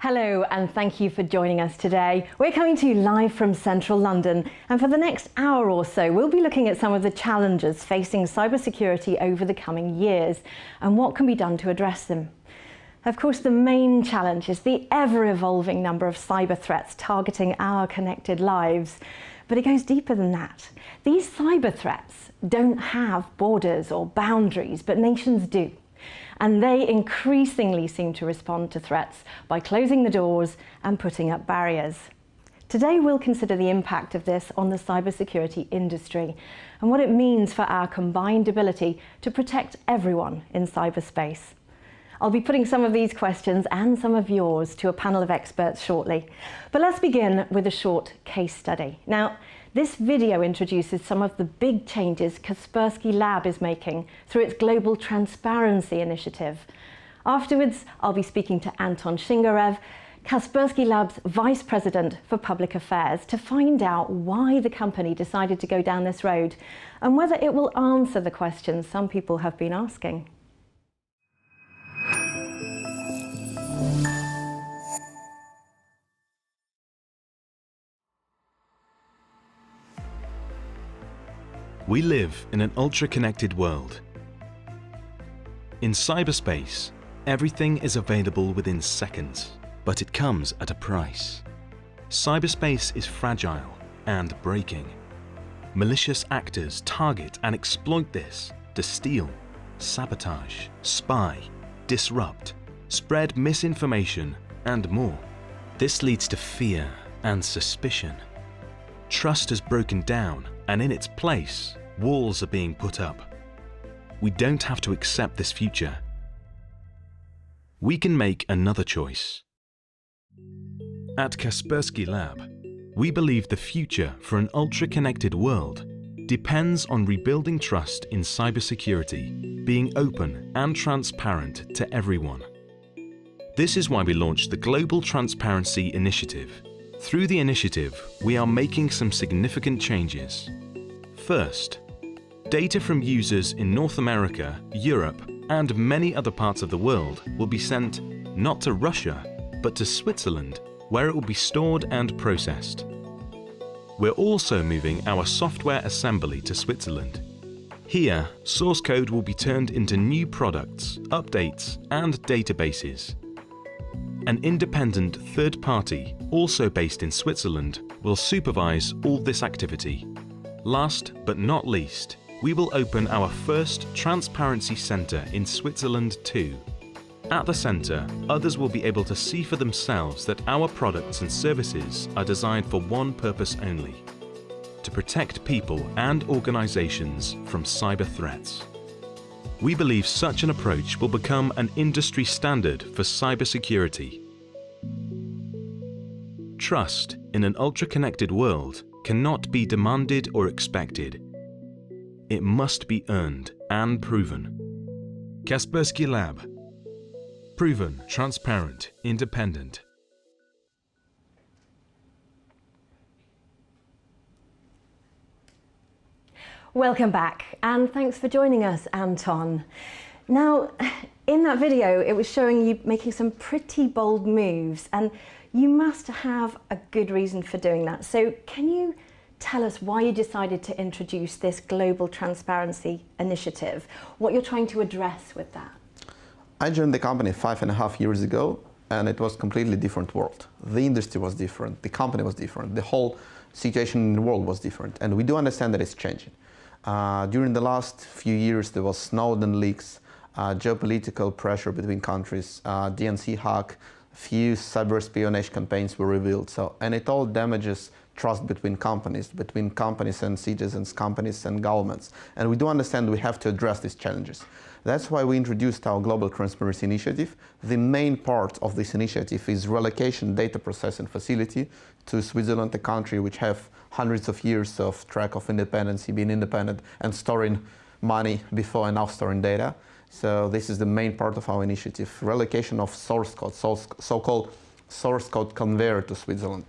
Hello and thank you for joining us today. We're coming to you live from central London, and for the next hour or so we'll be looking at some of the challenges facing cybersecurity over the coming years and what can be done to address them. Of course, the main challenge is the ever-evolving number of cyber threats targeting our connected lives. But it goes deeper than that. These cyber threats don't have borders or boundaries, but nations do. And they increasingly seem to respond to threats by closing the doors and putting up barriers. Today we'll consider the impact of this on the cybersecurity industry and what it means for our combined ability to protect everyone in cyberspace. I'll be putting some of these questions and some of yours to a panel of experts shortly. But let's begin with a short case study. Now, this video introduces some of the big changes Kaspersky Lab is making through its Global Transparency Initiative. Afterwards, I'll be speaking to Anton Shingarev, Kaspersky Lab's Vice President for Public Affairs, to find out why the company decided to go down this road and whether it will answer the questions some people have been asking. We live in an ultra-connected world. In cyberspace, everything is available within seconds, but it comes at a price. Cyberspace is fragile and breaking. Malicious actors target and exploit this to steal, sabotage, spy, disrupt, spread misinformation, and more. This leads to fear and suspicion. Trust has broken down, and in its place, walls are being put up. We don't have to accept this future. We can make another choice. At Kaspersky Lab, we believe the future for an ultra-connected world depends on rebuilding trust in cybersecurity, being open and transparent to everyone. This is why we launched the Global Transparency Initiative. Through the initiative, we are making some significant changes. First, data from users in North America, Europe, and many other parts of the world will be sent not to Russia, but to Switzerland, where it will be stored and processed. We're also moving our software assembly to Switzerland. Here, source code will be turned into new products, updates, and databases. An independent third party, also based in Switzerland, will supervise all this activity. Last but not least, we will open our first transparency center in Switzerland too. At the center, others will be able to see for themselves that our products and services are designed for one purpose only: to protect people and organizations from cyber threats. We believe such an approach will become an industry standard for cybersecurity. Trust in an ultra-connected world cannot be demanded or expected. It must be earned and proven. Kaspersky Lab. Proven, transparent, independent. Welcome back, and thanks for joining us, Anton. Now, in that video, it was showing you making some pretty bold moves, and you must have a good reason for doing that. So can you tell us why you decided to introduce this Global Transparency Initiative, what you're trying to address with that? I joined the company 5.5 years ago, and it was a completely different world. The industry was different, the company was different, the whole situation in the world was different, and we do understand that it's changing. During the last few years, there was Snowden leaks, geopolitical pressure between countries, DNC hack, few cyber espionage campaigns were revealed. And it all damages trust between companies and citizens, companies and governments. And we do understand we have to address these challenges. That's why we introduced our Global Transparency Initiative. The main part of this initiative is relocation data processing facility to Switzerland, a country which have hundreds of years of track of independence, being independent and storing money before and now storing data. So this is the main part of our initiative, relocation of source code, so-called source code conveyor to Switzerland.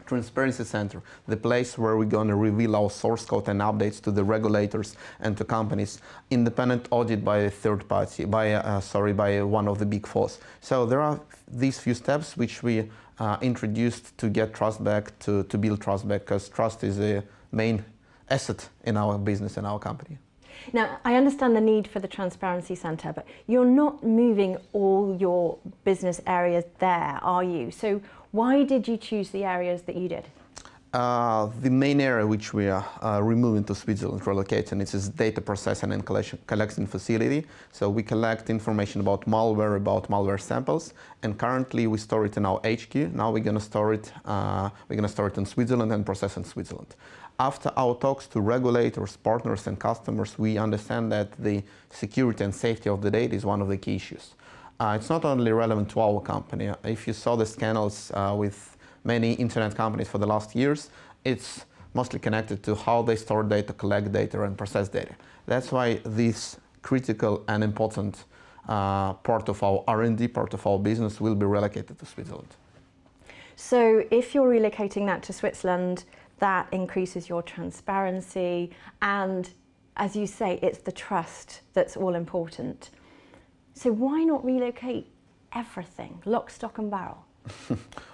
transparency center, the place where we're going to reveal our source code and updates to the regulators and to companies, independent audit by a third party, by one of the big fours. So there are these few steps which we introduced to get trust back, to build trust back, because trust is a main asset in our business and our company. Now, I understand the need for the Transparency Centre, but you're not moving all your business areas there, are you? So why did you choose the areas that you did? The main area which we are removing to Switzerland, relocating, it is data processing and collection facility. So we collect information about malware samples, and currently we store it in our HQ. Now we're going to store it in Switzerland and process in Switzerland. After our talks to regulators, partners and customers, we understand that the security and safety of the data is one of the key issues. It's not only relevant to our company. If you saw the scandals with many internet companies for the last years, it's mostly connected to how they store data, collect data and process data. That's why this critical and important part of our R&D, part of our business will be relocated to Switzerland. So if you're relocating that to Switzerland, that increases your transparency, and as you say, it's the trust that's all important. So why not relocate everything, lock, stock and barrel?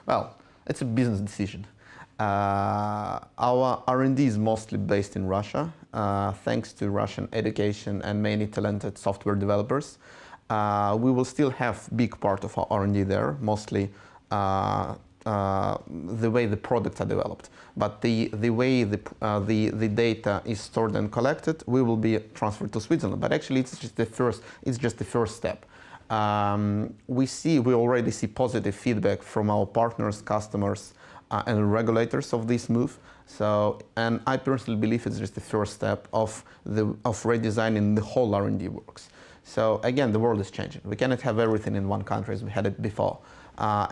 Well, it's a business decision. Our R&D is mostly based in Russia, thanks to Russian education and many talented software developers. We will still have big part of our R&D there, mostly the way the products are developed, but the way the data is stored and collected, we will be transferred to Switzerland. But actually, it's just the first step. We already see positive feedback from our partners, customers, and regulators of this move. So, and I personally believe it's just the first step of redesigning the whole R&D works. So again, the world is changing. We cannot have everything in one country as we had it before.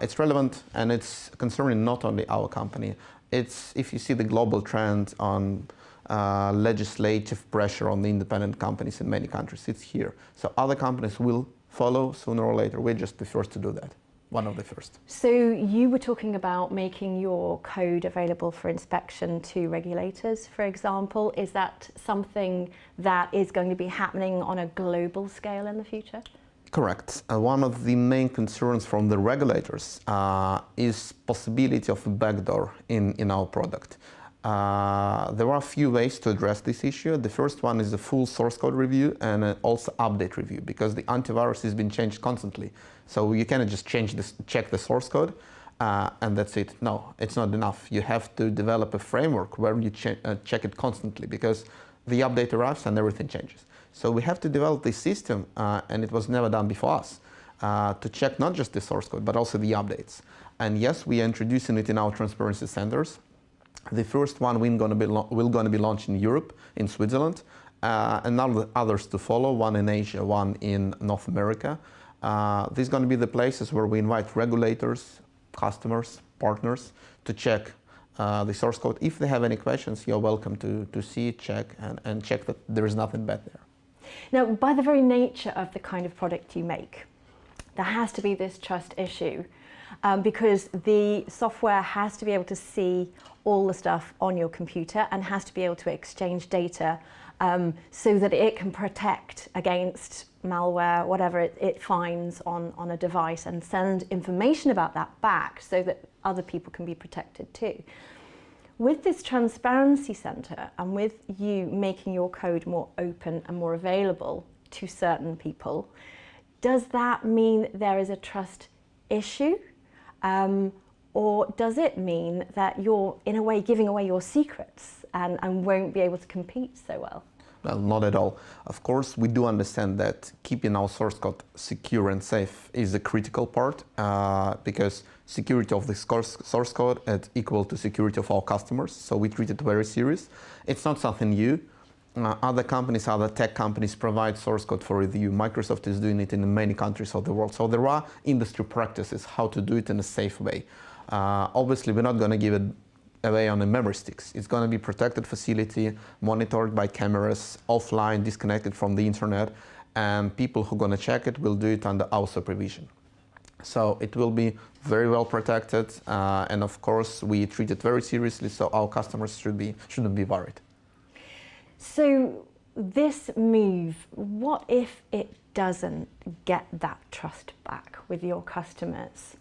It's relevant and it's concerning not only our company. It's, if you see the global trend on legislative pressure on the independent companies in many countries, it's here. So other companies will follow sooner or later. We're just the first to do that. One of the first. So you were talking about making your code available for inspection to regulators, for example. Is that something that is going to be happening on a global scale in the future? Correct. One of the main concerns from the regulators is possibility of a backdoor in our product. There are a few ways to address this issue. The first one is the full source code review and also update review, because the antivirus has been changed constantly. So you cannot just check the source code and that's it. No, it's not enough. You have to develop a framework where you check it constantly, because the update arrives and everything changes. So we have to develop this system, and it was never done before us, to check not just the source code, but also the updates. And yes, we are introducing it in our transparency centers. The first one will going to be launched in Europe, in Switzerland, and now the others to follow, one in Asia, one in North America. These are going to be the places where we invite regulators, customers, partners to check the source code. If they have any questions, you're welcome to see, check, and check that there is nothing bad there. Now, by the very nature of the kind of product you make, there has to be this trust issue, because the software has to be able to see all the stuff on your computer and has to be able to exchange data so that it can protect against malware, whatever it finds on a device, and send information about that back so that other people can be protected too. With this Transparency Centre and with you making your code more open and more available to certain people, does that mean there is a trust issue? Or does it mean that you're, in a way, giving away your secrets and won't be able to compete so well? Well, not at all. Of course, we do understand that keeping our source code secure and safe is a critical part, because security of the source code is equal to security of our customers, so we treat it very serious. It's not something new. Other companies, other tech companies provide source code for review. Microsoft is doing it in many countries of the world. So there are industry practices how to do it in a safe way. Obviously, we're not going to give it away on the memory sticks. It's going to be protected facility, monitored by cameras, offline, disconnected from the internet, and people who are going to check it will do it under our supervision. So it will be very well protected, and of course we treat it very seriously, so our customers shouldn't be worried. So this move, what if it doesn't get that trust back with your customers?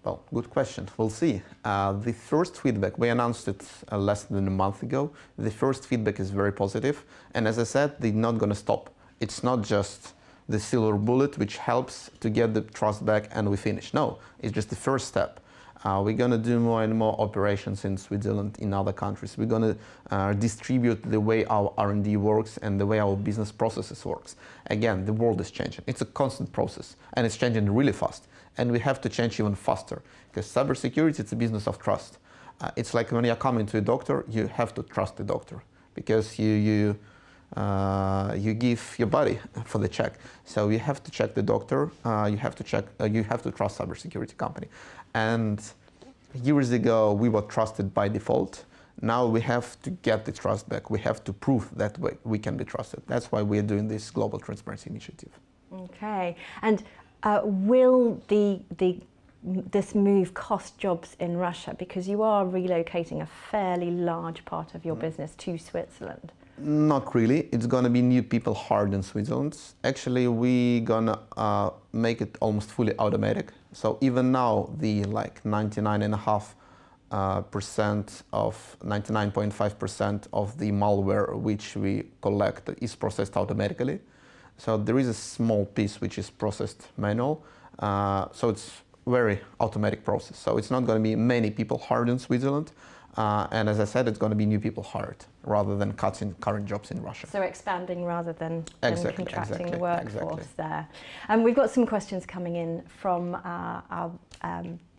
Well, good question. We'll see. The first feedback, we announced it less than a month ago. The first feedback is very positive, and as I said, they're not going to stop. It's not just the silver bullet which helps to get the trust back and we finish. No, it's just the first step. We're going to do more and more operations in Switzerland, in other countries. We're going to distribute the way our R&D works and the way our business processes works. Again, the world is changing. It's a constant process, and it's changing really fast. And we have to change even faster, because cybersecurity, it's a business of trust. It's like when you're coming to a doctor, you have to trust the doctor, because you give your body for the check. So you have to check the doctor, you have to trust cybersecurity company. And years ago, we were trusted by default. Now we have to get the trust back. We have to prove that we can be trusted. That's why we're doing this global transparency initiative. Okay, and will this move cost jobs in Russia, because you are relocating a fairly large part of your business to Switzerland? Not really. It's going to be new people hired in Switzerland. Actually, we're going to make it almost fully automatic. So even now, the 99.5% of the malware which we collect is processed automatically. So there is a small piece which is processed manual. So it's very automatic process. So it's not going to be many people hired in Switzerland. And as I said, it's going to be new people hired rather than cutting current jobs in Russia. So expanding rather than contracting the workforce there. We've got some questions coming in from our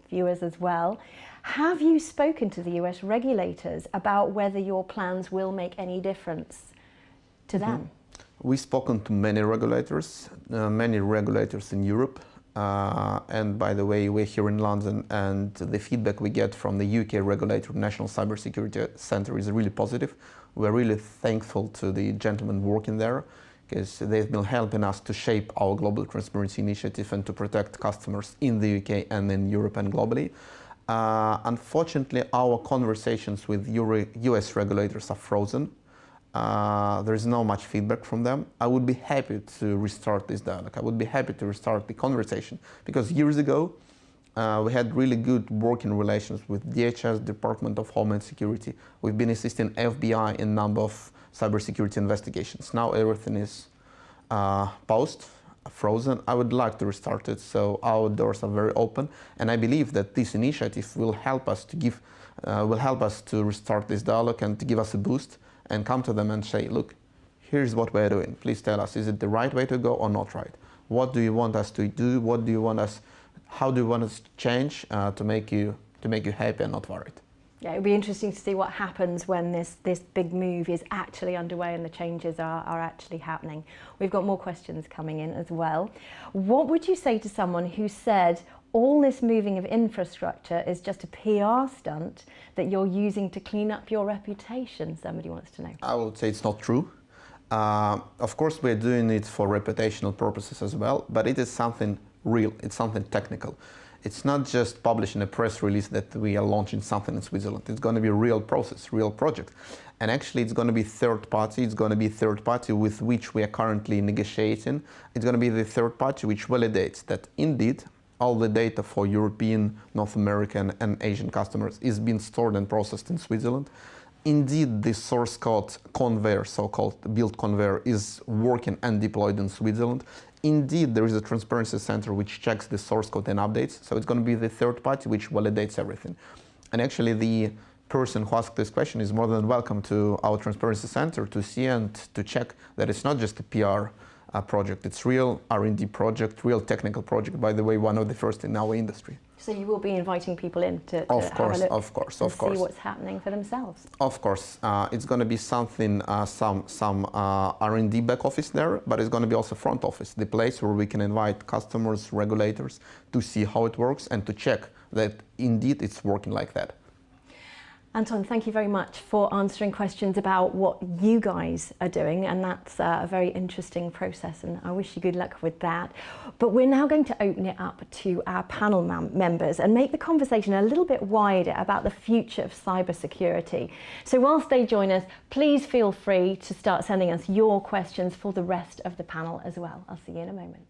viewers as well. Have you spoken to the US regulators about whether your plans will make any difference to them? We've spoken to many regulators in Europe. And by the way, we're here in London, and the feedback we get from the UK regulator, National Cybersecurity Centre, is really positive. We're really thankful to the gentlemen working there, because they've been helping us to shape our global transparency initiative and to protect customers in the UK and in Europe and globally. Unfortunately, our conversations with US regulators are frozen. There is not much feedback from them. I would be happy to restart this dialogue. I would be happy to restart the conversation, because years ago we had really good working relations with DHS, Department of Homeland Security. We've been assisting FBI in a number of cybersecurity investigations. Now everything is paused, frozen. I would like to restart it, so our doors are very open, and I believe that this initiative will help us to restart this dialogue and to give us a boost, and come to them and say, look, here's what we're doing. Please tell us, is it the right way to go or not right? What do you want us to do? How do you want us to change to make you happy and not worried? Yeah, it'll be interesting to see what happens when this big move is actually underway and the changes are actually happening. We've got more questions coming in as well. What would you say to someone who said all this moving of infrastructure is just a PR stunt that you're using to clean up your reputation? Somebody wants to know. I would say it's not true. Of course, we're doing it for reputational purposes as well, but it is something real. It's something technical. It's not just publishing a press release that we are launching something in Switzerland. It's going to be a real process, real project. And actually, it's going to be third party. It's going to be third party with which we are currently negotiating. It's going to be the third party which validates that indeed all the data for European, North American, and Asian customers is being stored and processed in Switzerland. Indeed, the source code conveyor, so-called build conveyor, is working and deployed in Switzerland. Indeed, there is a transparency center which checks the source code and updates. So it's going to be the third party which validates everything. And actually, the person who asked this question is more than welcome to our transparency center to see and to check that it's not just a PR project. It's real R&D project, real technical project. By the way, one of the first in our industry. So you will be inviting people in to of have course, a look of course, and of course. see what's happening for themselves. Of course, it's going to be something, some R&D back office there, but it's going to be also front office, the place where we can invite customers, regulators to see how it works and to check that indeed it's working like that. Anton, thank you very much for answering questions about what you guys are doing, and that's a very interesting process, and I wish you good luck with that. But we're now going to open it up to our panel members and make the conversation a little bit wider about the future of cybersecurity. So whilst they join us, please feel free to start sending us your questions for the rest of the panel as well. I'll see you in a moment.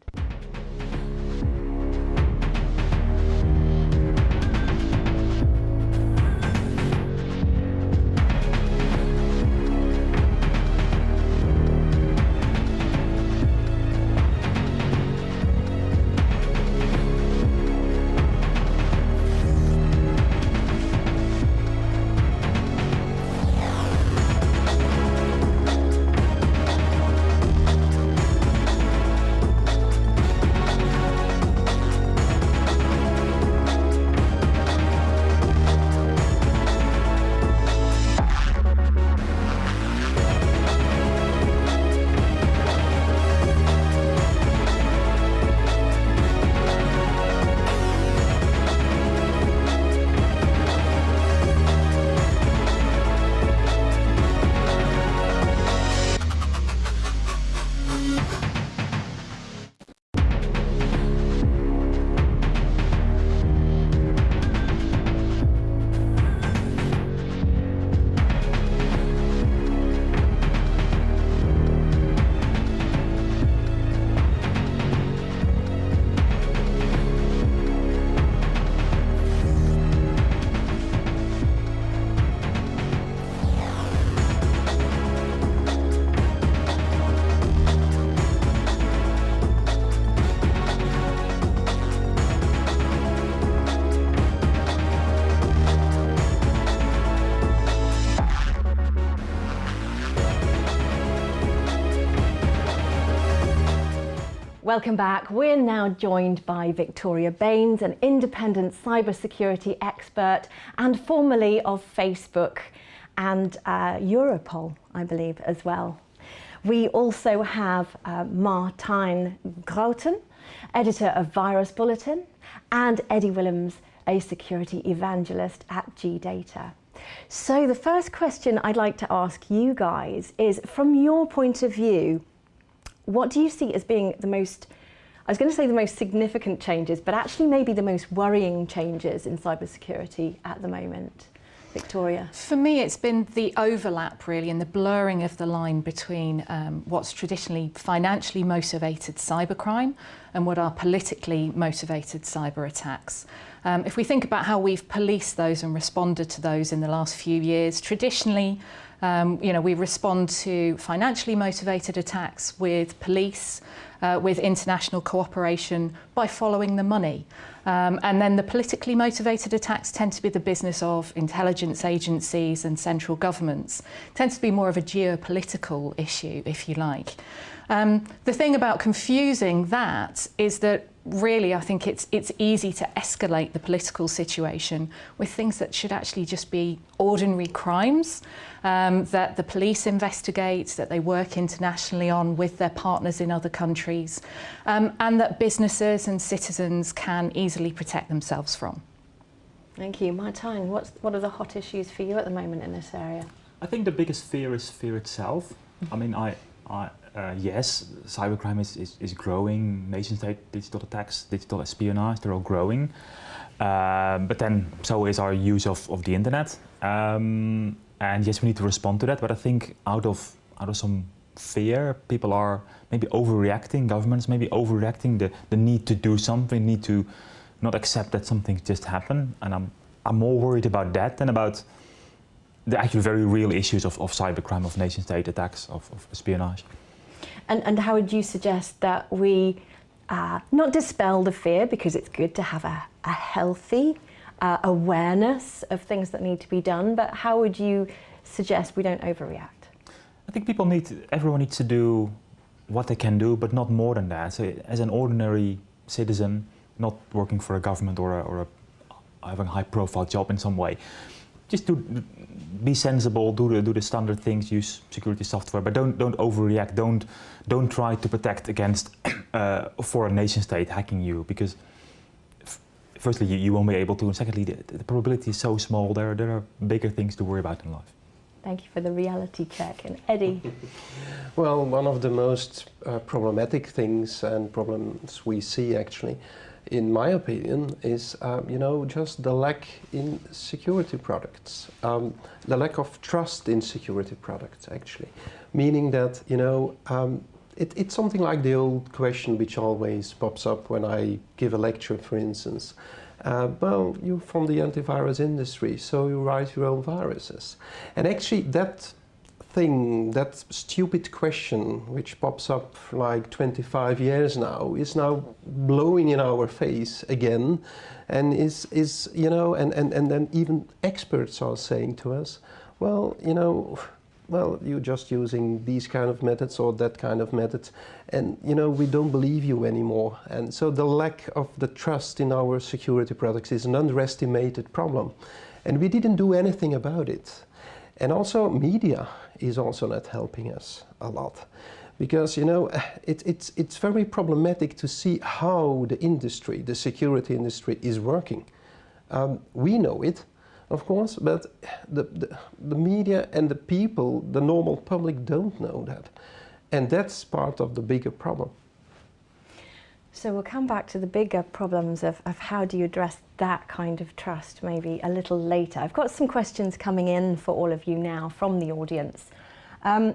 Welcome back. We're now joined by Victoria Baines, an independent cybersecurity expert and formerly of Facebook and Europol, I believe, as well. We also have Martijn Groten, editor of Virus Bulletin, and Eddie Willems, a security evangelist at GData. So the first question I'd like to ask you guys is, from your point of view, what do you see as being the most, I was going to say the most significant changes, but actually maybe the most worrying changes in cybersecurity at the moment? Victoria? For me, it's been the overlap really and the blurring of the line between what's traditionally financially motivated cybercrime and what are politically motivated cyber attacks. If we think about how we've policed those and responded to those in the last few years, traditionally, we respond to financially motivated attacks with police, with international cooperation by following the money. And then the politically motivated attacks tend to be the business of intelligence agencies and central governments. It tends to be more of a geopolitical issue, if you like. The thing about confusing that is that really I think it's easy to escalate the political situation with things that should actually just be ordinary crimes that the police investigate, that they work internationally on with their partners in other countries, and that businesses and citizens can easily protect themselves from. Thank you. Martijn, what are the hot issues for you at the moment in this area? I think the biggest fear is fear itself. I mean, yes, cybercrime is growing, nation-state digital attacks, digital espionage, they're all growing. But then so is our use of the internet. And yes, we need to respond to that, but I think out of some fear, people are maybe overreacting, governments maybe overreacting the need to do something, need to not accept that something just happened. And I'm more worried about that than about the actually very real issues of cybercrime, of nation-state attacks, of espionage. And how would you suggest that we not dispel the fear, because it's good to have a healthy awareness of things that need to be done, but how would you suggest we don't overreact? I think everyone needs to do what they can do, but not more than that. So as an ordinary citizen, not working for a government or having a high-profile job in some way, just to be sensible, do the standard things, use security software, but don't overreact. Don't try to protect against a foreign nation state hacking you, because firstly, you won't be able to, and secondly, the probability is so small. There are bigger things to worry about in life. Thank you for the reality check. And Eddie? Well, one of the most problematic things and problems we see actually, in my opinion, is just the lack in security products, the lack of trust in security products actually, meaning that it's something like the old question which always pops up when I give a lecture, for instance. Well, you're from the antivirus industry, so you write your own viruses. And actually that stupid question, which pops up for like 25 years now, is now blowing in our face again, and and then even experts are saying to us, well, you're just using these kind of methods or that kind of methods, and we don't believe you anymore. And so the lack of the trust in our security products is an underestimated problem, and we didn't do anything about it. And also media is also not helping us a lot, because it's very problematic to see how the industry, the security industry, is working. We know it, of course, but the media and the people, the normal public, don't know that. And that's part of the bigger problem. So we'll come back to the bigger problems of how do you address that kind of trust maybe a little later. I've got some questions coming in for all of you now from the audience.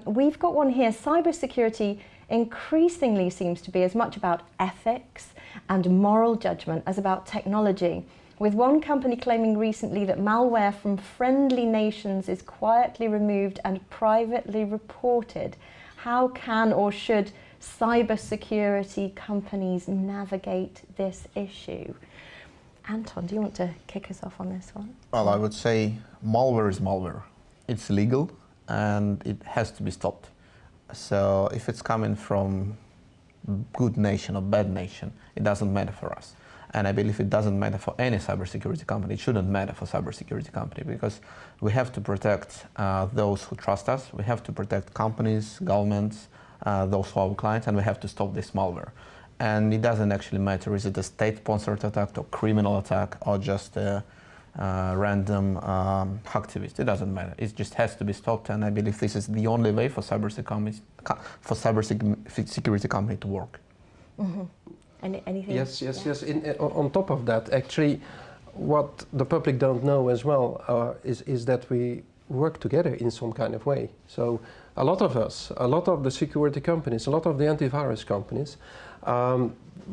We've got one here. Cybersecurity increasingly seems to be as much about ethics and moral judgment as about technology, with one company claiming recently that malware from friendly nations is quietly removed and privately reported. How can or should cybersecurity companies navigate this issue? Anton, do you want to kick us off on this one? Well, I would say malware is malware. It's legal and it has to be stopped. So if it's coming from good nation or bad nation, it doesn't matter for us. And I believe it doesn't matter for any cybersecurity company. It shouldn't matter for cybersecurity company, because we have to protect those who trust us. We have to protect companies, governments, those who are our clients, and we have to stop this malware. And it doesn't actually matter, is it a state-sponsored attack or criminal attack or just a random hacktivist. It doesn't matter. It just has to be stopped, and I believe this is the only way for cybersecurity company to work. Mm-hmm. Anything? Yes. On top of that, actually, what the public don't know as well is that we work together in some kind of way. So a lot of us, a lot of the security companies, a lot of the antivirus companies,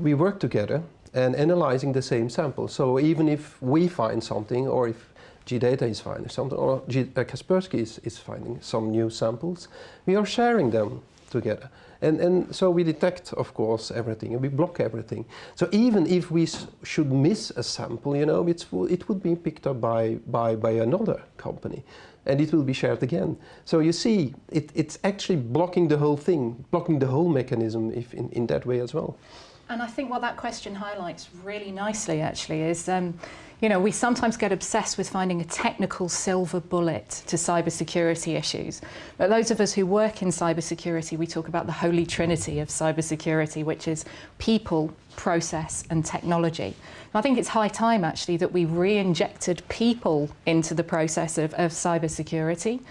we work together and analyzing the same sample. So even if we find something, or if G-Data is finding something, or Kaspersky is finding some new samples, we are sharing them together. And so we detect, of course, everything, and we block everything. So even if we should miss a sample, it would be picked up by another company, and it will be shared again. So you see, it's actually blocking the whole thing, blocking the whole mechanism in that way as well. And I think what that question highlights really nicely actually is, we sometimes get obsessed with finding a technical silver bullet to cybersecurity issues. But those of us who work in cybersecurity, we talk about the holy trinity of cybersecurity, which is people, process and technology. And I think it's high time actually that we re-injected people into the process of cybersecurity.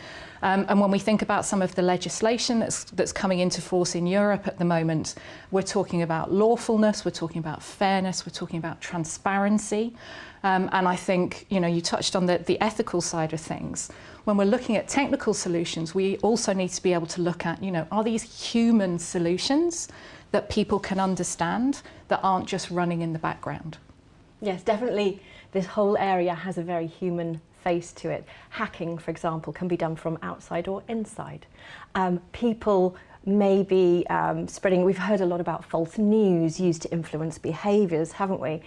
And when we think about some of the legislation that's coming into force in Europe at the moment, we're talking about lawfulness, we're talking about fairness, we're talking about transparency. And I think, you touched on the ethical side of things. When we're looking at technical solutions, we also need to be able to look at, are these human solutions that people can understand, that aren't just running in the background? Yes, definitely. This whole area has a very human face to it. Hacking, for example, can be done from outside or inside. People may be spreading, we've heard a lot about false news used to influence behaviours, haven't we?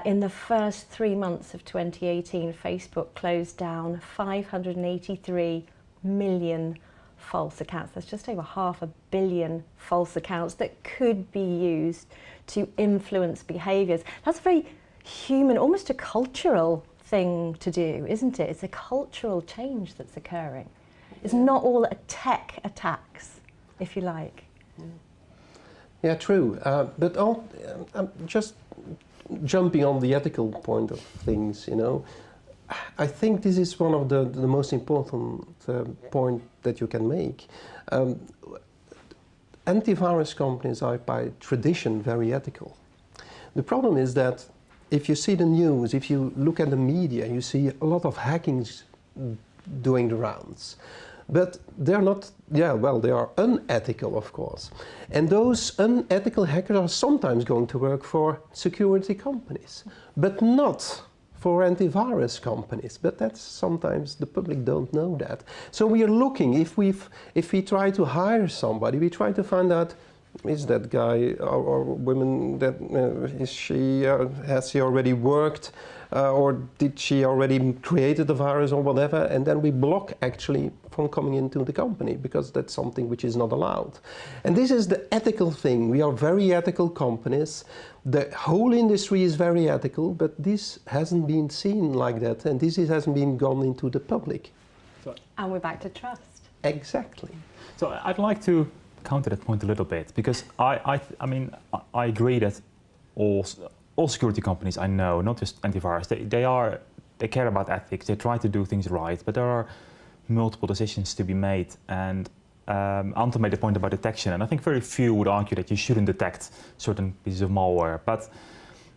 In the first 3 months of 2018, Facebook closed down 583 million false accounts. That's just over 500 million false accounts that could be used to influence behaviours. That's a very human, almost a cultural thing to do, isn't it? It's a cultural change that's occurring. It's not all tech attacks, if you like. Yeah, true. But just jumping on the ethical point of things, I think this is one of the most important point that you can make. Antivirus companies are by tradition very ethical. The problem is that if you see the news, if you look at the media, you see a lot of hackings doing the rounds. But they're not, they are unethical, of course. And those unethical hackers are sometimes going to work for security companies, but not for antivirus companies. But that's sometimes the public don't know that. So we are looking, if we try to hire somebody, we try to find out, is that guy or woman, that has she already worked or did she already created the virus or whatever, and then we block actually from coming into the company because that's something which is not allowed. And this is the ethical thing. We are very ethical companies. The whole industry is very ethical, but this hasn't been seen like that, and this hasn't been gone into the public. And we're back to trust. Exactly. So I'd like to counter that point a little bit, because I agree that all security companies I know, not just antivirus, they care about ethics. They try to do things right, but there are multiple decisions to be made. And Anton made a point about detection, and I think very few would argue that you shouldn't detect certain pieces of malware. But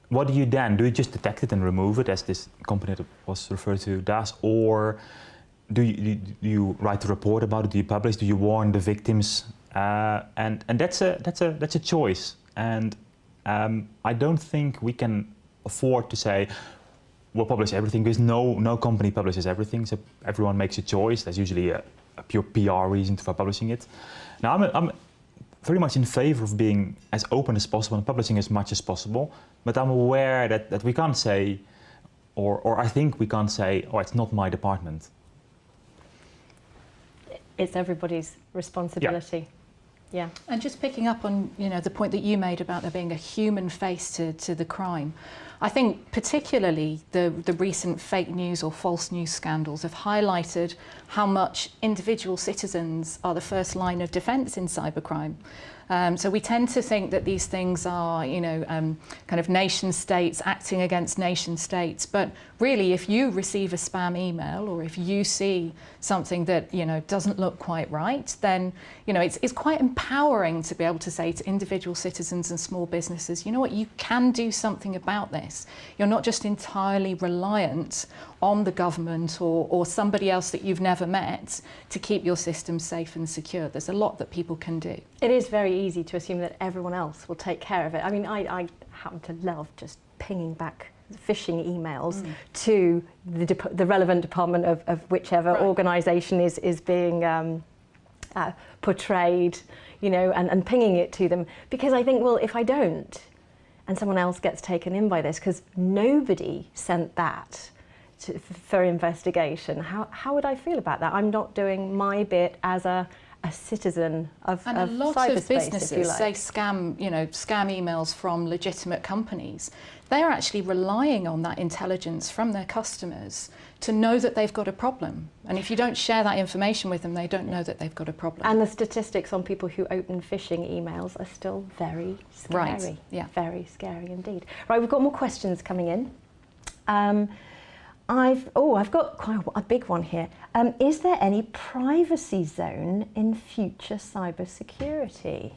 what do you then? Do you just detect it and remove it, as this company that was referred to does, or do you write a report about it? Do you publish? Do you warn the victims? And that's a choice. And I don't think we can afford to say we'll publish everything, because no company publishes everything. So everyone makes a choice. There's usually a pure PR reason for publishing it. Now I'm very much in favor of being as open as possible and publishing as much as possible. But I'm aware that we can't say, or I think we can't say, oh, it's not my department. It's everybody's responsibility. Yeah. And just picking up on the point that you made about there being a human face to the crime, I think particularly the recent fake news or false news scandals have highlighted how much individual citizens are the first line of defence in cybercrime. So we tend to think that these things are, kind of nation states acting against nation states. But really, if you receive a spam email or if you see something that, doesn't look quite right, then, it's quite empowering to be able to say to individual citizens and small businesses, you know what, you can do something about this. You're not just entirely reliant on the government or somebody else that you've never met to keep your system safe and secure. There's a lot that people can do. It is very easy to assume that everyone else will take care of it. I mean, I happen to love just pinging back phishing emails to the relevant department of whichever organisation is being portrayed, and pinging it to them. Because I think, well, if I don't, and someone else gets taken in by this, because nobody sent that for investigation, how would I feel about that? I'm not doing my bit as a citizen of cyberspace. And a lot of businesses say scam emails from legitimate companies. They're actually relying on that intelligence from their customers to know that they've got a problem. And if you don't share that information with them, they don't know that they've got a problem. And the statistics on people who open phishing emails are still very scary. Right. Yeah. Very scary indeed. Right, we've got more questions coming in. I've got quite a big one here. Is there any privacy zone in future cybersecurity?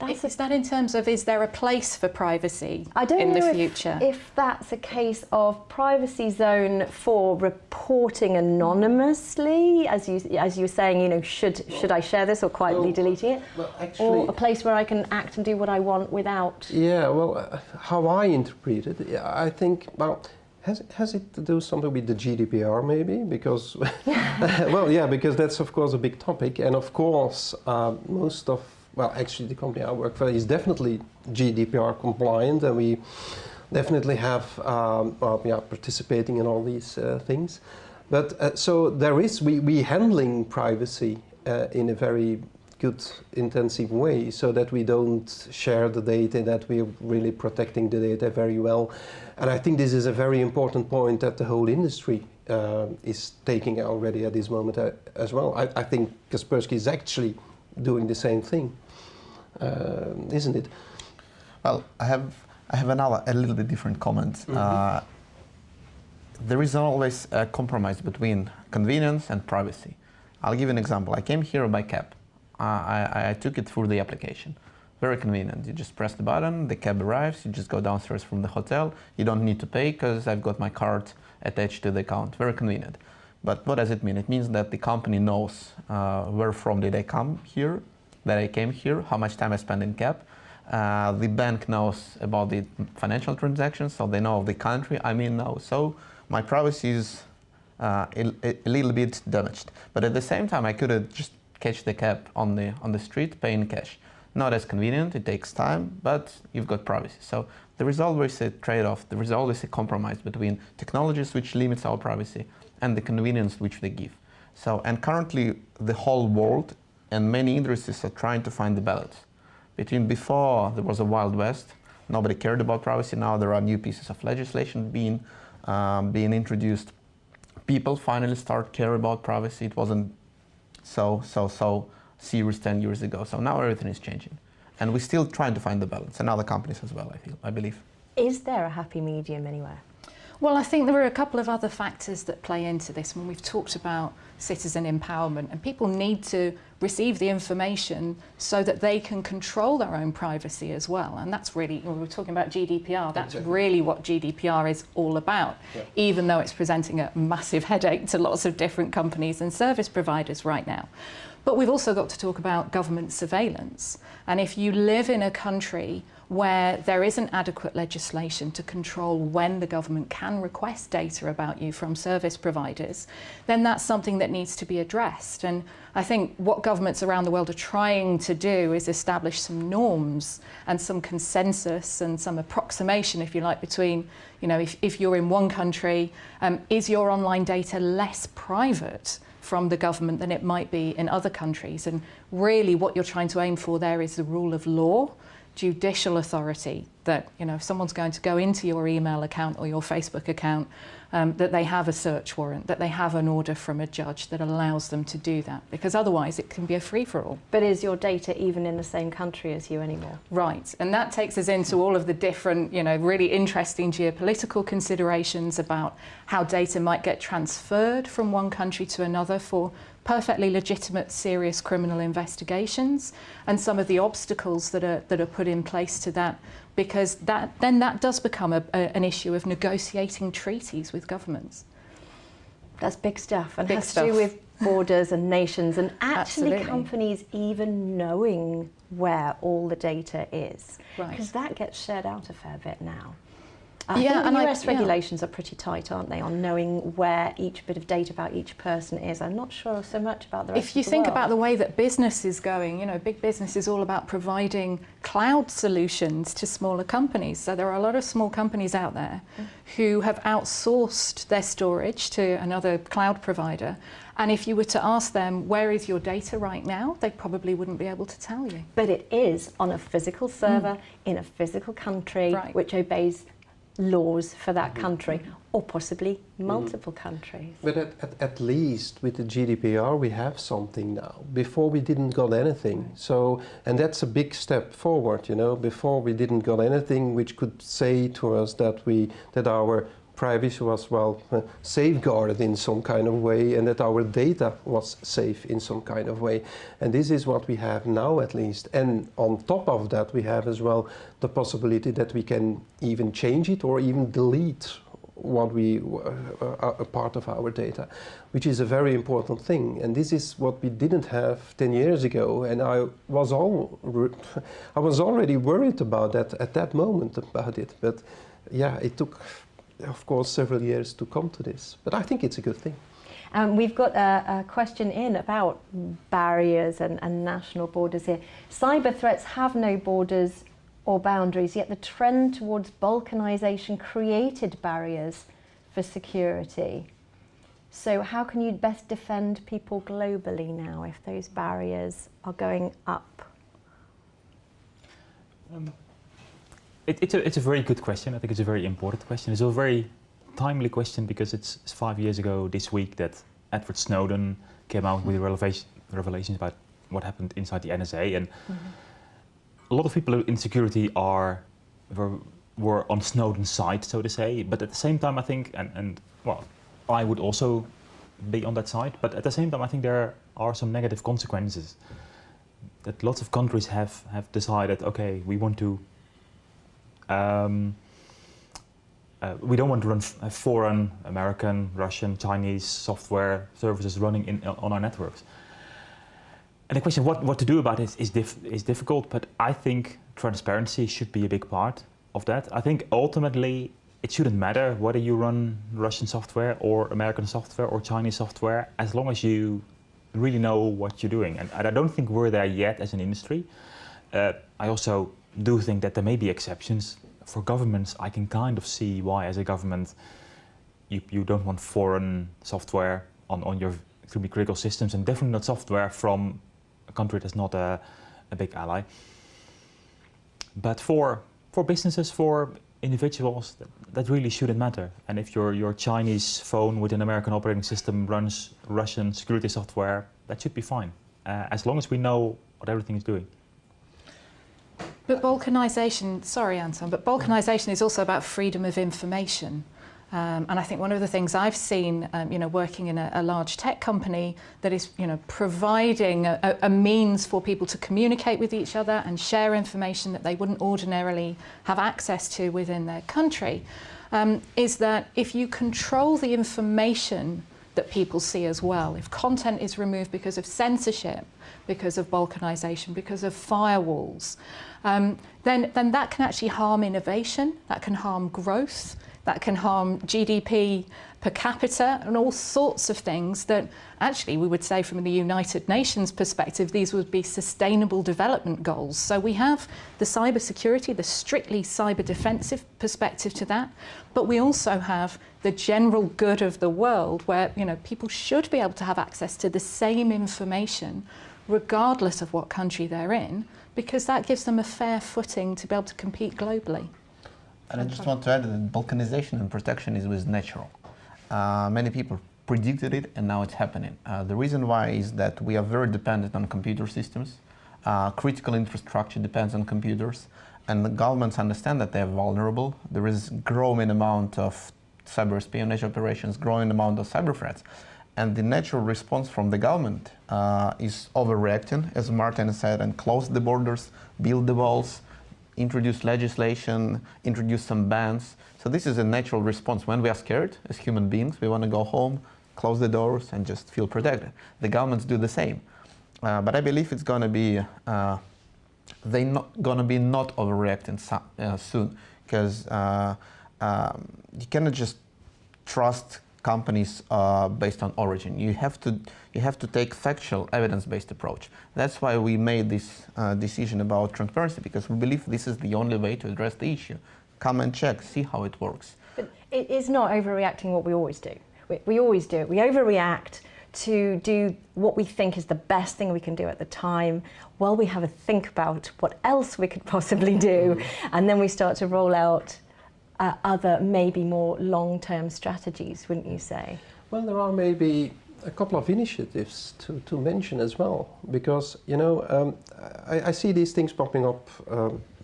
Is that in terms of, is there a place for privacy I don't in know the future? If that's a case of privacy zone for reporting anonymously, as you were saying, should I share this or quietly deleting it? Well, actually, or a place where I can act and do what I want without... Yeah, well, how I interpret it, I think, well, has it to do something with the GDPR maybe? Because, well, yeah, because that's of course a big topic, and of course actually the company I work for is definitely GDPR compliant, and we definitely have participating in all these things. But so we handling privacy in a very good intensive way, so that we don't share the data, that we're really protecting the data very well. And I think this is a very important point that the whole industry is taking already at this moment as well. I think Kaspersky is actually doing the same thing, isn't it? Well, I have a little bit different comment. There is always a compromise between convenience and privacy. I'll give you an example. I came here by cab. I took it through the application. Very convenient. You just press the button, the cab arrives, you just go downstairs from the hotel. You don't need to pay because I've got my card attached to the account. Very convenient. But what does it mean? It means that the company knows where from did I come here, that I came here, how much time I spent in cab. The bank knows about the financial transactions, so they know of the country I'm in now. So my privacy is a little bit damaged. But at the same time, I could have just catch the cab on the street, pay in cash. Not as convenient, it takes time, but you've got privacy. So there is always a trade-off, there is always a compromise between technologies which limits our privacy and the convenience which they give. So, and currently the whole world and many industries are trying to find the balance. Between before there was a Wild West, nobody cared about privacy, now there are new pieces of legislation being introduced. People finally start care about privacy. It wasn't so serious 10 years ago. So now everything is changing. And we're still trying to find the balance, and other companies as well, I believe. Is there a happy medium anywhere? Well, I think there are a couple of other factors that play into this. When we've talked about citizen empowerment, and people need to receive the information so that they can control their own privacy as well. And that's really, when we're talking about GDPR, that's really what GDPR is all about, even though it's presenting a massive headache to lots of different companies and service providers right now. But we've also got to talk about government surveillance. And if you live in a country where there isn't adequate legislation to control when the government can request data about you from service providers, then that's something that needs to be addressed. And I think what governments around the world are trying to do is establish some norms and some consensus and some approximation, if you like, between, you know, if you're in one country, is your online data less private from the government than it might be in other countries? And really what you're trying to aim for there is the rule of law, judicial authority, that, you know, if someone's going to go into your email account or your Facebook account, that they have a search warrant, that they have an order from a judge that allows them to do that, because otherwise it can be a free-for-all. But is your data even in the same country as you anymore? Right, and that takes us into all of the different, you know, really interesting geopolitical considerations about how data might get transferred from one country to another for perfectly legitimate, serious criminal investigations, and some of the obstacles that are put in place to that, because that does become an issue of negotiating treaties with governments. That's big stuff, and Big has stuff. to do with borders and nations, and actually Absolutely. companies even knowing where all the data is, Right. because that gets shared out a fair bit now. Yeah, I think and the I- US yeah. regulations are pretty tight, aren't they, on knowing where each bit of data about each person is. I'm not sure so much about the rest If you of the think world. about the way that business is going, you know, big business is all about providing cloud solutions to smaller companies. So there are a lot of small companies out there who have outsourced their storage to another cloud provider. And if you were to ask them, where is your data right now? They probably wouldn't be able to tell you. But it is on a physical server in a physical country, Right. which obeys laws for that country, or possibly multiple countries. But at least with the GDPR we have something now. Before we didn't got anything. So, and that's a big step forward, you know. Before we didn't got anything which could say to us that our privacy was safeguarded in some kind of way, and that our data was safe in some kind of way. And this is what we have now, at least. And on top of that, we have as well the possibility that we can even change it or even delete what a part of our data, which is a very important thing. And this is what we didn't have 10 years ago. And I was already worried about that at that moment about it. But yeah, it took, of course, several years to come to this, but I think it's a good thing. We've got a question in about barriers and national borders here. Cyber threats have no borders or boundaries, yet the trend towards balkanization created barriers for security. So how can you best defend people globally now if those barriers are going up? It's a very good question. I think it's a very important question. It's a very timely question because it's 5 years ago this week that Edward Snowden came out with revelations about what happened inside the NSA, and a lot of people in security are were on Snowden's side, so to say. But at the same time, I think, and well, I would also be on that side. But at the same time, I think there are some negative consequences. That lots of countries have decided, okay, we want to. We don't want to run foreign, American, Russian, Chinese software services running on our networks. And the question what to do about it is difficult, but I think transparency should be a big part of that. I think ultimately it shouldn't matter whether you run Russian software or American software or Chinese software, as long as you really know what you're doing. And I don't think we're there yet as an industry. I also do think that there may be exceptions. For governments, I can kind of see why, as a government, you don't want foreign software on your extremely critical systems, and definitely not software from a country that's not a big ally. But for businesses, for individuals, that really shouldn't matter. And if your Chinese phone with an American operating system runs Russian security software, that should be fine, as long as we know what everything is doing. But balkanization, sorry Anton, but balkanization is also about freedom of information. And I think one of the things I've seen, working in a large tech company that is, providing a means for people to communicate with each other and share information that they wouldn't ordinarily have access to within their country, is that if you control the information that people see as well, if content is removed because of censorship, because of balkanization, because of firewalls, then that can actually harm innovation, that can harm growth, that can harm GDP per capita and all sorts of things that actually we would say from the United Nations perspective, these would be sustainable development goals. So we have the cybersecurity, the strictly cyber defensive perspective to that, but we also have the general good of the world where people should be able to have access to the same information regardless of what country they're in, because that gives them a fair footing to be able to compete globally. And I just want to add that balkanization and protectionism is natural. Many people predicted it, and now it's happening. The reason why is that we are very dependent on computer systems. Critical infrastructure depends on computers, and the governments understand that they're vulnerable. There is growing amount of cyber espionage operations, growing amount of cyber threats. And the natural response from the government is overreacting, as Martin said, and close the borders, build the walls, introduce legislation, introduce some bans. So this is a natural response. When we are scared as human beings, we want to go home, close the doors, and just feel protected. The governments do the same. But I believe it's going to be, they're not going to be not overreacting soon, because you cannot just trust companies based on origin. You have to take factual, evidence-based approach. That's why we made this decision about transparency, because we believe this is the only way to address the issue. Come and check, see how it works. But it is not overreacting what we always do. We always do it. We overreact to do what we think is the best thing we can do at the time, while we have a think about what else we could possibly do, and then we start to roll out other, maybe more long-term strategies, wouldn't you say? Well, there are maybe a couple of initiatives to mention as well, because I see these things popping up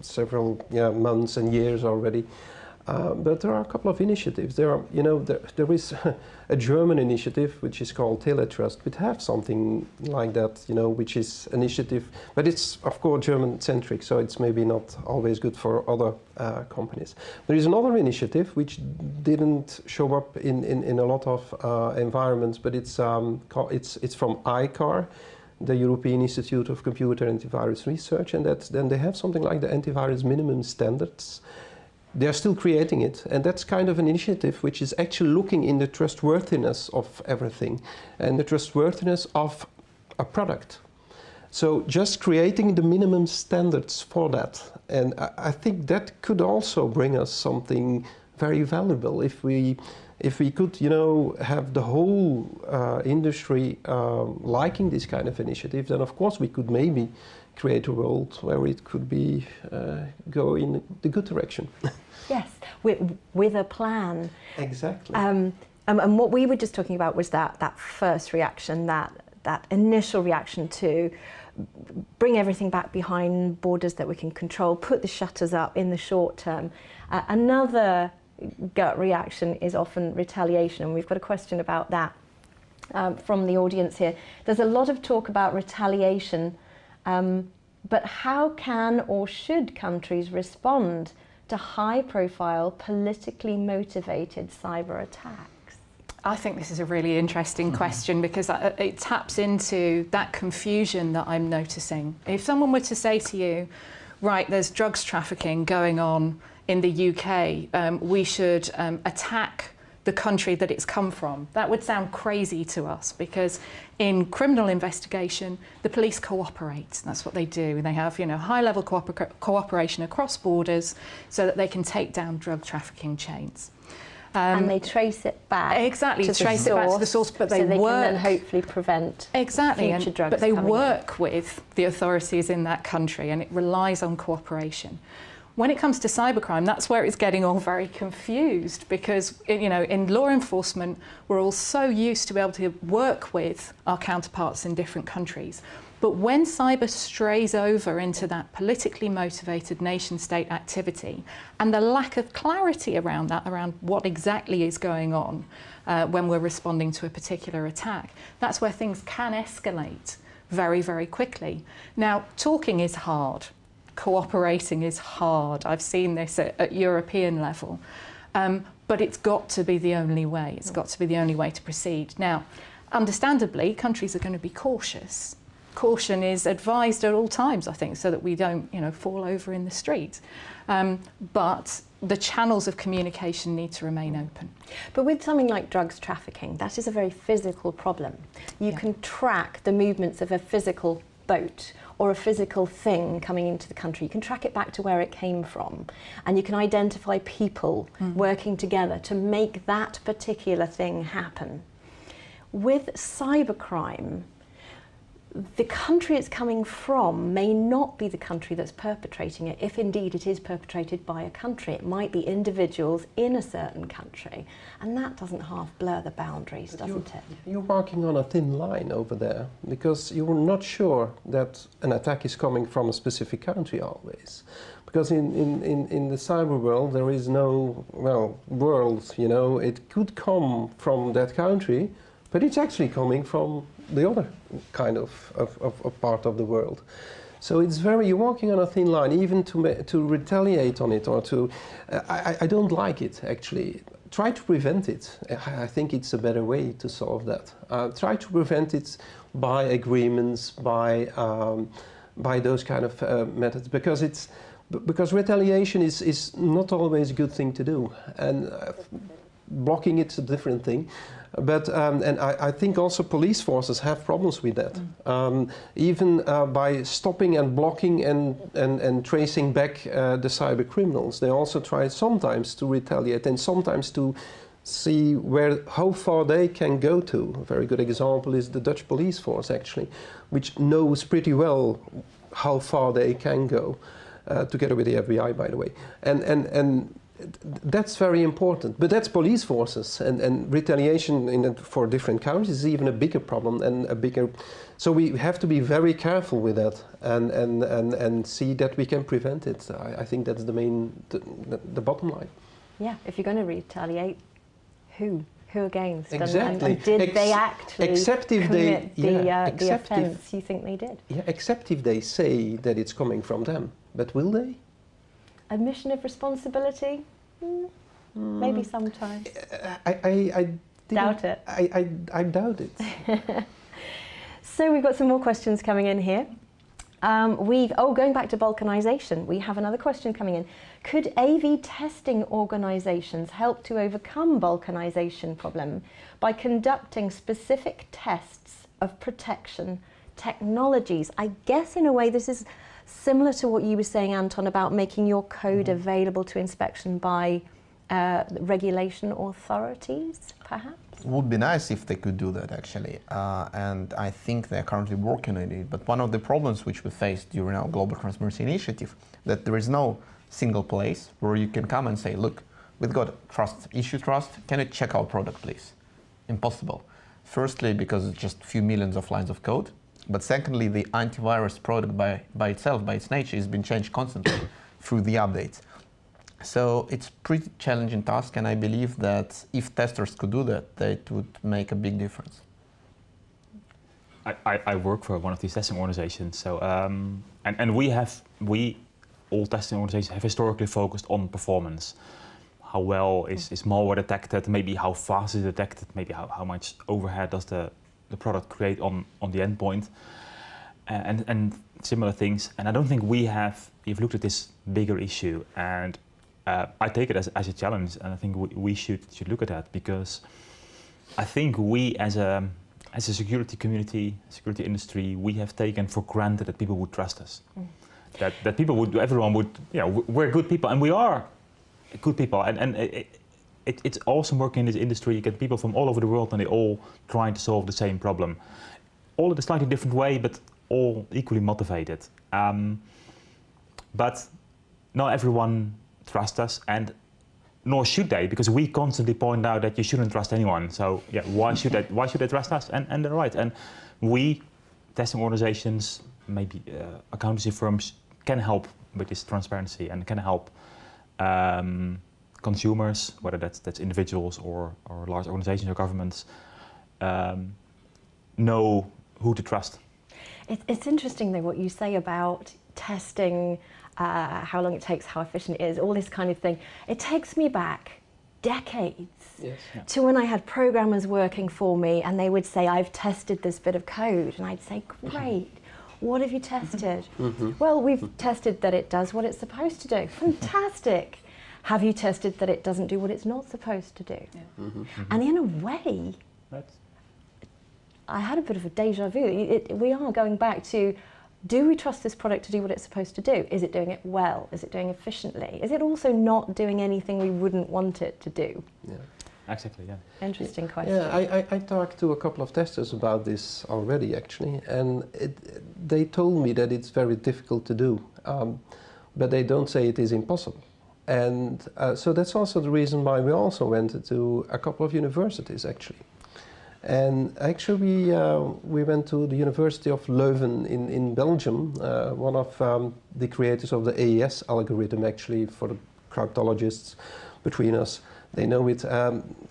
several months and years already. But there are a couple of initiatives. There is a German initiative which is called Teletrust, which have something like that, which is initiative, but it's of course German-centric, so it's maybe not always good for other companies. There is another initiative which didn't show up in a lot of environments, but it's from ICAR, the European Institute of Computer Antivirus Research, and then they have something like the antivirus minimum standards. They're still creating it, and that's kind of an initiative which is actually looking in the trustworthiness of everything and the trustworthiness of a product. So just creating the minimum standards for that, and I think that could also bring us something very valuable if we could, have the whole industry liking this kind of initiative. Then of course we could maybe create a world where it could be go in the good direction. Yes, with a plan. Exactly. And what we were just talking about was that first reaction, that initial reaction to bring everything back behind borders that we can control, put the shutters up in the short term. Another gut reaction is often retaliation, and we've got a question about that from the audience here. There's a lot of talk about retaliation, but how can or should countries respond to high-profile, politically motivated cyber attacks? I think this is a really interesting question, because it taps into that confusion that I'm noticing. If someone were to say to you, right, there's drugs trafficking going on in the UK, we should attack the country that it's come from, that would sound crazy to us, because in criminal investigation, the police cooperate. That's what they do. They have, high-level cooperation across borders so that they can take down drug trafficking chains. And they trace it back. Exactly, to trace it back to the source, but so they work. can then hopefully prevent future drugs. But they coming work with the authorities in that country, and it relies on cooperation. When it comes to cybercrime, that's where it's getting all very confused, because in law enforcement, we're all so used to be able to work with our counterparts in different countries. But when cyber strays over into that politically motivated nation-state activity, and the lack of clarity around that, around what exactly is going on when we're responding to a particular attack, that's where things can escalate very, very quickly. Now, talking is hard. Cooperating is hard. I've seen this at European level. But it's got to be the only way. It's got to be the only way to proceed. Now, understandably, countries are going to be cautious. Caution is advised at all times, I think, so that we don't, fall over in the street. But the channels of communication need to remain open. But with something like drugs trafficking, that is a very physical problem. You can track the movements of a physical boat or a physical thing coming into the country. You can track it back to where it came from, and you can identify people working together to make that particular thing happen. With cybercrime, the country it's coming from may not be the country that's perpetrating it, if indeed it is perpetrated by a country. It might be individuals in a certain country, and that doesn't half blur the boundaries, doesn't it? You're walking on a thin line over there, because you're not sure that an attack is coming from a specific country always. Because in the cyber world, there is no, world, it could come from that country, but it's actually coming from the other kind of part of the world. So it's you're walking on a thin line, even to retaliate on it, or to, I don't like it, actually. Try to prevent it. I think it's a better way to solve that. Try to prevent it by agreements, by those kind of methods, because retaliation is not always a good thing to do, and blocking it's a different thing. But and I think also police forces have problems with that. Even by stopping and blocking and tracing back the cyber criminals, they also try sometimes to retaliate and sometimes to see how far they can go to. A very good example is the Dutch police force, actually, which knows pretty well how far they can go, together with the FBI, by the way. And that's very important, but that's police forces, and retaliation for different countries is even a bigger problem and a bigger. So we have to be very careful with that and see that we can prevent it. I think that's the bottom line. Yeah, if you're going to retaliate, who against? Exactly. And did they actually commit the offence you think they did? Yeah, except if they say that it's coming from them, but will they? Admission of responsibility? Maybe sometimes. I doubt it. I doubt it. So we've got some more questions coming in here. Going back to balkanisation, we have another question coming in. Could AV testing organisations help to overcome balkanisation problem by conducting specific tests of protection technologies? I guess in a way this is similar to what you were saying, Anton, about making your code available to inspection by regulation authorities, perhaps? It would be nice if they could do that, actually. And I think they're currently working on it. But one of the problems which we faced during our Global Transparency Initiative, that there is no single place where you can come and say, look, we've got trust, can you check our product, please? Impossible. Firstly, because it's just a few millions of lines of code. But secondly, the antivirus product by itself, by its nature, has been changed constantly through the updates. So it's pretty challenging task, and I believe that if testers could do that, it would make a big difference. I work for one of these testing organizations, so and we all testing organizations have historically focused on performance. How well is malware detected? Maybe how fast is it detected? Maybe how much overhead does the product create on the endpoint? And similar things. And I don't think we've looked at this bigger issue, and I take it as a challenge, and I think we should look at that, because I think we as a security community, security industry, we have taken for granted that people would trust us. That people would, everyone would, we're good people, and we are good people, and it's awesome working in this industry. You get people from all over the world, and they all trying to solve the same problem, all in a slightly different way, but all equally motivated. But not everyone trusts us, and nor should they, because we constantly point out that you shouldn't trust anyone. So yeah, why should they trust us? And they're right. And we, testing organizations, maybe accountancy firms, can help with this transparency and can help consumers, whether that's individuals or large organizations or governments, know who to trust. It's interesting though what you say about testing, how long it takes, how efficient it is, all this kind of thing. It takes me back decades to when I had programmers working for me, and they would say, I've tested this bit of code, and I'd say, great, what have you tested? Well, we've tested that it does what it's supposed to do. Fantastic. Have you tested that it doesn't do what it's not supposed to do? And in a way, I had a bit of a deja vu. We are going back to, do we trust this product to do what it's supposed to do? Is it doing it well? Is it doing efficiently? Is it also not doing anything we wouldn't want it to do? Yeah, exactly, yeah. Interesting question. Yeah, I talked to a couple of testers about this already, actually, and they told me that it's very difficult to do, but they don't say it is impossible. And so that's also the reason why we also went to a couple of universities, actually. And actually, we went to the University of Leuven in Belgium, one of the creators of the AES algorithm, actually, for the cryptologists between us. They know it,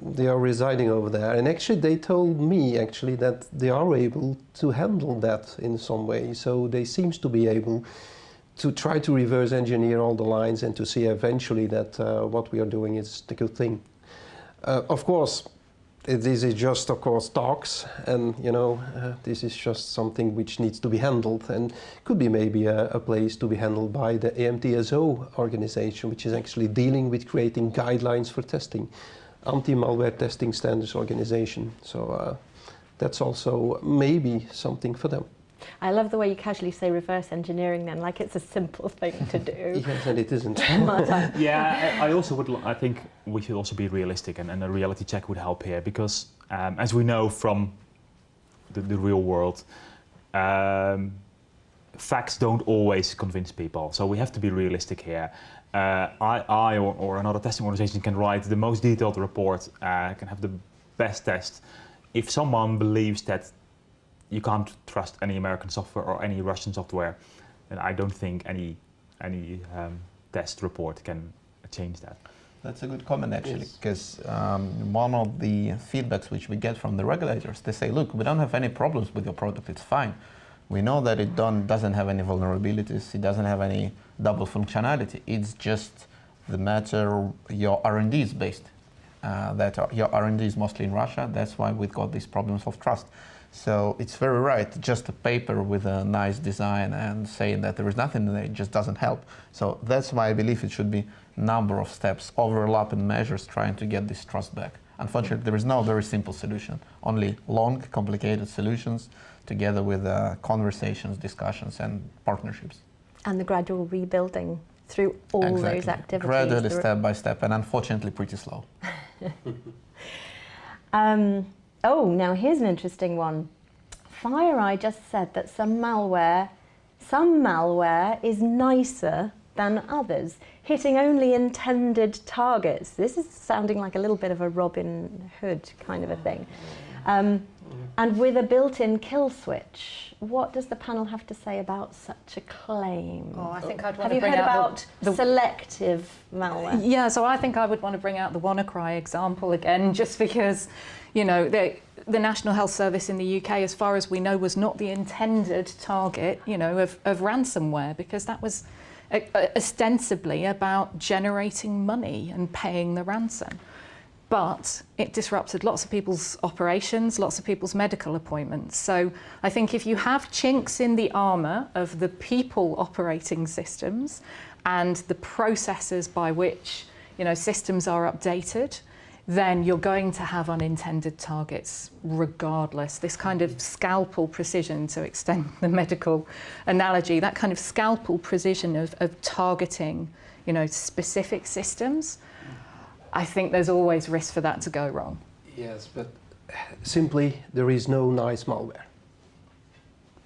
they are residing over there. And actually, they told me, actually, that they are able to handle that in some way. So they seem to be able to try to reverse engineer all the lines and to see eventually that what we are doing is the good thing. Of course, this is just, of course, talks, and this is just something which needs to be handled, and could be maybe a place to be handled by the AMTSO organization, which is actually dealing with creating guidelines for testing, anti-malware testing standards organization. So that's also maybe something for them. I love the way you casually say reverse engineering then, like it's a simple thing to do. Yes, and it isn't. Yeah, I also I think we should also be realistic, and a reality check would help here, because as we know from the real world, facts don't always convince people. So we have to be realistic here. I or another testing organization can write the most detailed report, can have the best test. If someone believes that you can't trust any American software or any Russian software, then I don't think any test report can change that. That's a good comment, actually, because one of the feedbacks which we get from the regulators, they say, look, we don't have any problems with your product, it's fine. We know that it doesn't have any vulnerabilities, it doesn't have any double functionality, it's just the matter your R&D is based. That your R&D is mostly in Russia, that's why we've got these problems of trust. So it's very right, just a paper with a nice design and saying that there is nothing in it just doesn't help. So that's why I believe it should be a number of steps, overlapping measures trying to get this trust back. Unfortunately, there is no very simple solution, only long, complicated solutions together with conversations, discussions and partnerships. And the gradual rebuilding through all those activities. Gradually, step by step, and unfortunately pretty slow. Oh, now here's an interesting one. FireEye just said that some malware is nicer than others, hitting only intended targets. This is sounding like a little bit of a Robin Hood kind of a thing. And with a built-in kill switch, what does the panel have to say about such a claim? Oh, I think I'd want Have to you bring heard out about selective malware? Yeah, so I think I would want to bring out the WannaCry example again, just because, you know, the National Health Service in the UK, as far as we know, was not the intended target, you know, of ransomware, because that was ostensibly about generating money and paying the ransom. But it disrupted lots of people's operations, lots of people's medical appointments. So I think if you have chinks in the armour of the people operating systems and the processes by which, you know, systems are updated, then you're going to have unintended targets regardless. This kind of scalpel precision, to extend the medical analogy, that kind of scalpel precision of targeting, you know, specific systems, I think there's always risk for that to go wrong. Yes, but simply, there is no nice malware.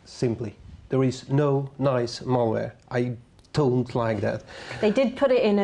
Simply, there is no nice malware. I don't like that. They did put it in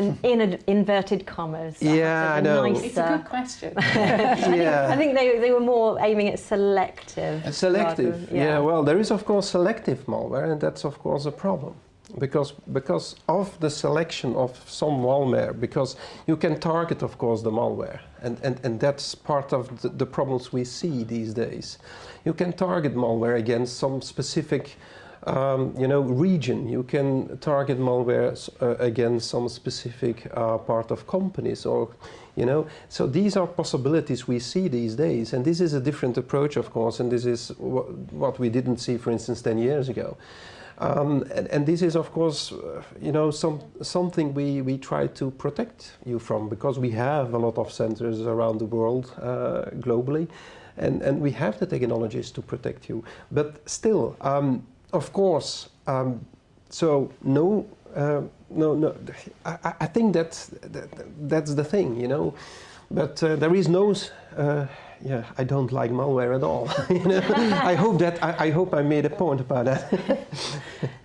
inverted commas. Yeah, I know. Nicer. It's a good question. Yeah. I think they were more aiming at selective. Selective, yeah. Well, there is of course selective malware, and that's of course a problem. Because of the selection of some malware, because you can target, of course, the malware, and that's part of the problems we see these days. You can target malware against some specific, you know, region. You can target malware against some specific part of companies, or, you know. So these are possibilities we see these days, and this is a different approach, of course, and this is what we didn't see, for instance, 10 years ago. And this is, of course, you know, something we try to protect you from, because we have a lot of centers around the world, globally, and we have the technologies to protect you. But still, of course, so no. I think that's the thing, you know. But there is no. Yeah, I don't like malware at all. You know? I hope I made a point about that.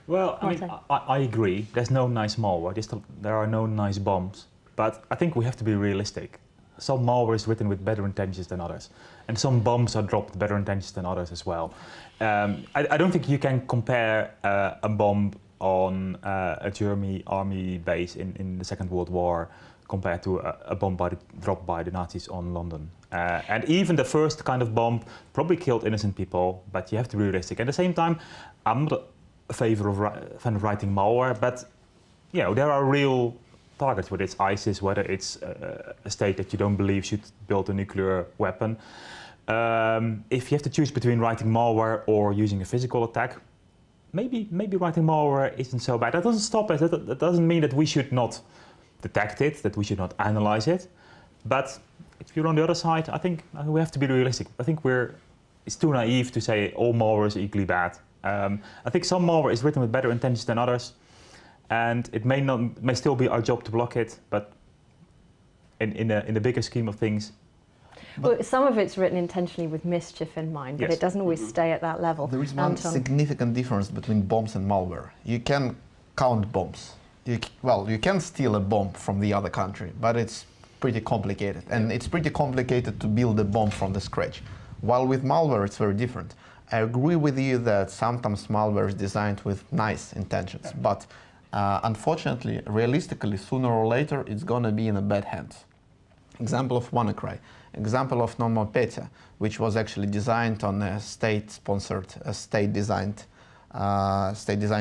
Well, I mean, I agree. There's no nice malware. There are no nice bombs. But I think we have to be realistic. Some malware is written with better intentions than others, and some bombs are dropped with better intentions than others as well. I don't think you can compare a bomb on a German army base in the Second World War compared to a bomb dropped by the Nazis on London. And even the first kind of bomb probably killed innocent people, but you have to be realistic. At the same time, I'm not a fan of writing malware, but you know, there are real targets, whether it's ISIS, whether it's a state that you don't believe should build a nuclear weapon. If you have to choose between writing malware or using a physical attack, maybe writing malware isn't so bad. That doesn't stop us. That doesn't mean that we should not detect it, that we should not analyze it. But if you're on the other side, I think we have to be realistic. I think it's too naive to say all malware is equally bad. I think some malware is written with better intentions than others, and it may still be our job to block it. But in the bigger scheme of things, well, some of it's written intentionally with mischief in mind, but yes. It doesn't always stay at that level. There is one significant difference between bombs and malware. You can count bombs. You can steal a bomb from the other country, but it's pretty complicated, and it's pretty complicated to build a bomb from the scratch. While with malware, it's very different. I agree with you that sometimes malware is designed with nice intentions, but unfortunately, realistically, sooner or later, it's gonna be in a bad hands. Example of WannaCry, example of NotPetya, which was actually designed on a state-sponsored, state-designed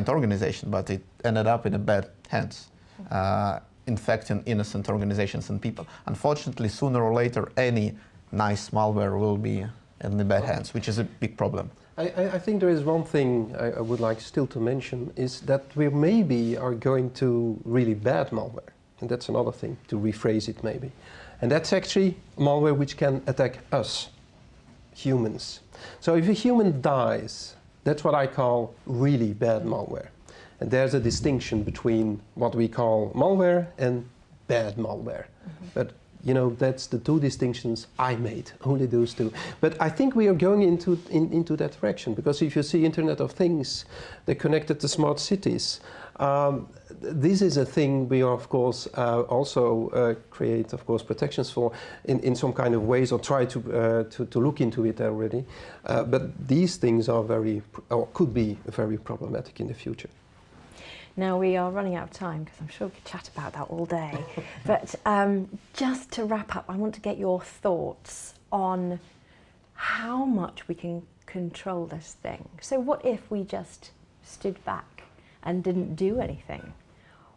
organization, but it ended up in a bad hands, infecting innocent organizations and people. Unfortunately, sooner or later, any nice malware will be in the bad hands, which is a big problem. I think there is one thing I would like still to mention, is that we maybe are going to really bad malware. And that's another thing, to rephrase it maybe. And that's actually malware which can attack us, humans. So if a human dies, that's what I call really bad malware. And there's a distinction between what we call malware and bad malware. Mm-hmm. But you know, that's the two distinctions I made, only those two. But I think we are going into that direction, because if you see Internet of Things, they're connected to smart cities, This is a thing we of course also create, of course, protections for in some kind of ways, or try to look into it already. But these things are or could be very problematic in the future. Now we are running out of time because I'm sure we could chat about that all day. But just to wrap up, I want to get your thoughts on how much we can control this thing. So what if we just stood back and didn't do anything?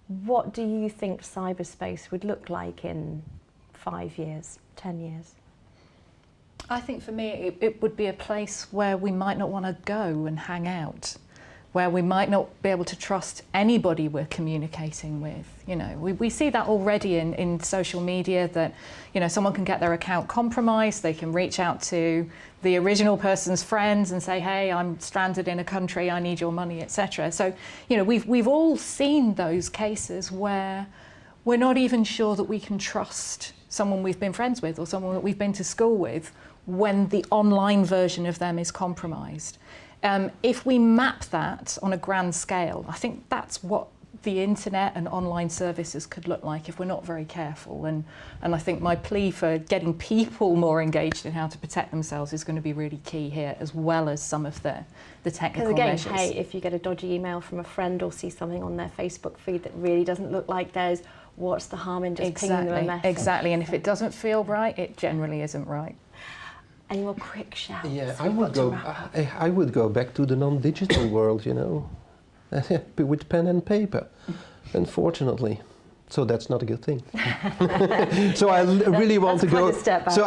What do you think cyberspace would look like in 5 years, 10 years? I think for me it would be a place where we might not want to go and hang out, where we might not be able to trust anybody we're communicating with. You know, we see that already in social media, that, you know, someone can get their account compromised, they can reach out to the original person's friends and say, hey, I'm stranded in a country, I need your money, etc. So, you know, we've all seen those cases where we're not even sure that we can trust someone we've been friends with or someone that we've been to school with when the online version of them is compromised. If we map that on a grand scale, I think that's what the internet and online services could look like if we're not very careful. And I think my plea for getting people more engaged in how to protect themselves is going to be really key here, as well as some of the technical measures. Because again, hey, if you get a dodgy email from a friend or see something on their Facebook feed that really doesn't look like theirs, what's the harm in just pinging them a message? Exactly, and if it doesn't feel right, it generally isn't right. Any more quick shouts? Yeah, I would go back to the non-digital world, you know, with pen and paper, unfortunately. So that's not a good thing. So I really want to go. So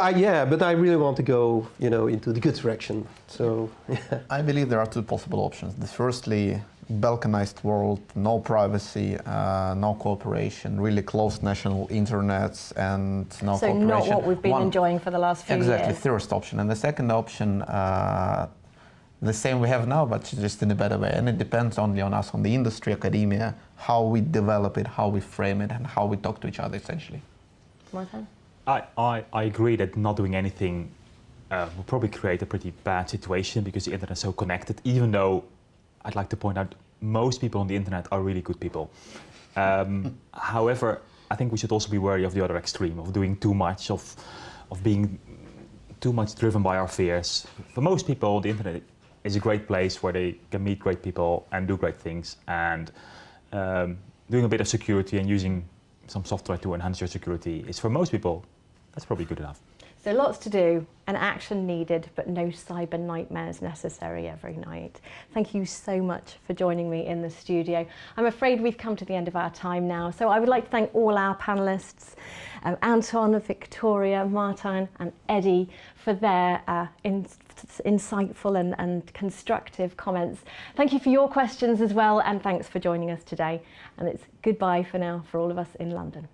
but I really want to go, you know, into the good direction. So yeah. I believe there are two possible options. Firstly, balkanized world, no privacy, no cooperation, really closed national internets, and no cooperation. So not what we've been enjoying for the last few years. Exactly, first option. And the second option, the same we have now, but just in a better way. And it depends only on us, on the industry, academia, how we develop it, how we frame it, and how we talk to each other, essentially. Martin? I agree that not doing anything will probably create a pretty bad situation, because the internet is so connected, even though I'd like to point out most people on the internet are really good people. However, I think we should also be wary of the other extreme, of doing too much, of being too much driven by our fears. For most people, the internet is a great place where they can meet great people and do great things, and doing a bit of security and using some software to enhance your security is, for most people, that's probably good enough. So lots to do and action needed, but no cyber nightmares necessary every night. Thank you so much for joining me in the studio. I'm afraid we've come to the end of our time now, so I would like to thank all our panellists, Anton, Victoria, Martin and Eddie, for their insightful and constructive comments. Thank you for your questions as well, and thanks for joining us today. And it's goodbye for now for all of us in London.